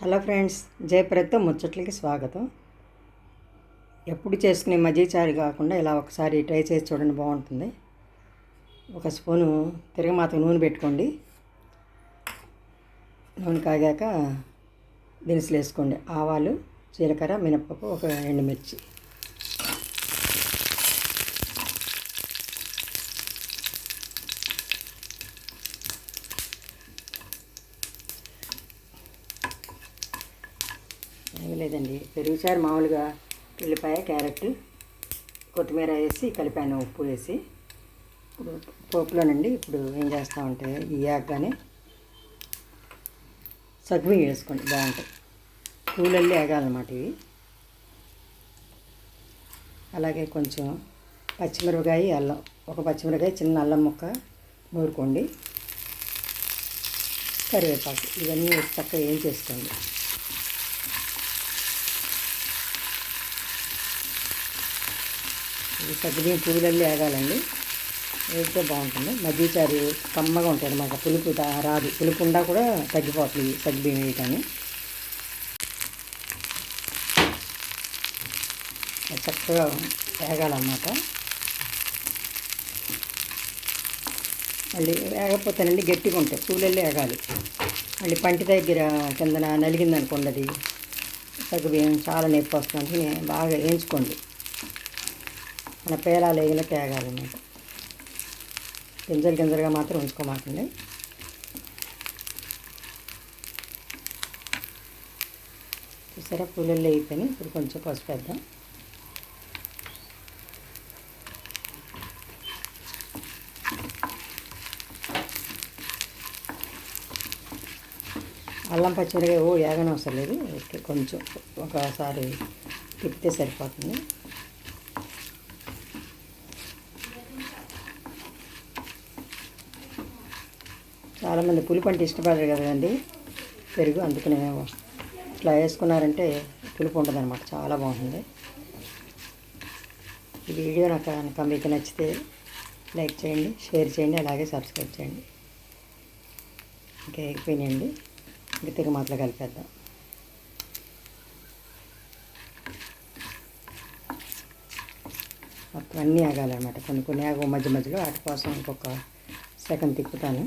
Hello friends, జయప్రదతో ముచ్చట్లకి స్వాగతం. ఎప్పుడు చేసుకునే మజ్జిగచారు కాకుండా ఇలా ఒకసారి ట్రై చేసి చూడండి, బాగుంటుంది. ఒక స్పూను తిరగమాత నూనె పెట్టుకోండి. నూనె కాగాక దినుసులు వేసుకోండి. ఆవాలు, జీలకర్ర, మినపప్పు, ఒక ఎండుమిర్చి. ఏమీ లేదండి, పెరుగుచారు మామూలుగా ఉల్లిపాయ, క్యారెట్, కొత్తిమీర వేసి కలిపాను, ఉప్పు వేసి. ఇప్పుడు పోపులోనండి ఇప్పుడు ఏం చేస్తామంటే ఈ యాగానే సగ్గుబియ్యం వేసుకోండి, బాగుంటాయి. పూలల్లి వేగాలన్నమాట ఇవి. అలాగే కొంచెం పచ్చిమిరపకాయ, అల్లం, ఒక పచ్చిమిరపకాయ, చిన్న అల్లం ముక్క నూరుకోండి. కరివేపాకు, ఇవన్నీ చక్కగా ఏం చేసుకోండి. ఈ సగ్గుబియ్యం పువ్వులల్లి వేగాలండి, వేస్తే బాగుంటుంది. మజ్జిగచారు కమ్మగా ఉంటుంది అన్నమాట, పులుపు రాదు. పులుపు ఉండా కూడా తగ్గిపోతుంది సగ్గుబియ్యం వేయటాన్ని. చక్కగా వేగాలన్నమాట. మళ్ళీ వేగపోతేనండి గట్టిగా ఉంటాయి, పువ్వులల్లి వేగాలి. మళ్ళీ పంటి దగ్గర కిందన నలిగిందనుకోండి, అది సగ్గుబియ్యం చాలా నొప్పి వస్తుంది. బాగా వేయించుకోండి, మన పేలాలు వేగినట్టు వేగాలన్నమాట. గింజలుగా మాత్రం ఉంచుకోమాకండి. చూసారా, పూలల్లో అయిపోయినాయి. ఇప్పుడు కొంచెం పసుపు వేద్దాం. అల్లం పచ్చిమిరపకాయ వేగన అవసరం లేదు, కొంచెం ఒకసారి తిప్పితే సరిపోతుంది. చాలామంది పులుపు అంటే ఇష్టపడరు కదండి, పెరుగు. అందుకనే ఇట్లా వేసుకున్నారంటే పులుపు ఉంటుంది అన్నమాట, చాలా బాగుంటుంది. ఈ వీడియో నాకు మీకు నచ్చితే లైక్ చేయండి, షేర్ చేయండి, అలాగే సబ్స్క్రైబ్ చేయండి. ఇంకా ఎగిపోయినాయండి, ఇంకా తిరిగి మాటలు కలిపేద్దాం. మొత్తం అన్నీ ఆగాలన్నమాట, కొన్ని ఆగు మధ్య మధ్యలో. వాటి కోసం ఇంకొక సెకండ్ తిప్పుతాను.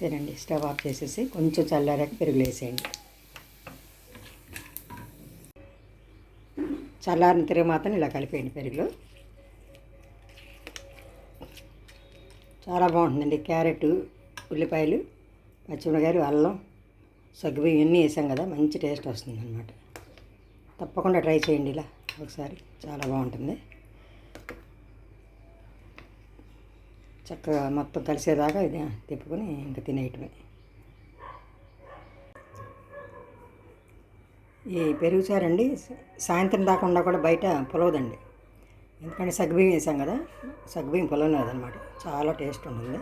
తినండి, స్టవ్ ఆఫ్ చేసేసి కొంచెం చల్లారాక పెరుగులు వేసేయండి. చల్లారిన తిరిగి మాత్రం ఇలా కలిపేయండి పెరుగులో. చాలా బాగుంటుందండి. క్యారెట్, ఉల్లిపాయలు, పచ్చిమిరపకాయలు, అల్లం, సగ్గుబియ్యం ఇవన్నీ వేసాం కదా, మంచి టేస్ట్ వస్తుంది అన్నమాట. తప్పకుండా ట్రై చేయండి ఇలా ఒకసారి, చాలా బాగుంటుంది. చక్కగా మొత్తం కలిసేదాకా ఇది తిప్పుకొని ఇంకా తినేయటమే. ఈ పెరుగుచారండి సాయంత్రం దాకా కూడా బయట పొలవదండి, ఎందుకంటే సగ్గుబియ్యం వేసాం కదా. సగ్గుబియ్యం పొలవనదనమాట, చాలా టేస్ట్ ఉంటుంది.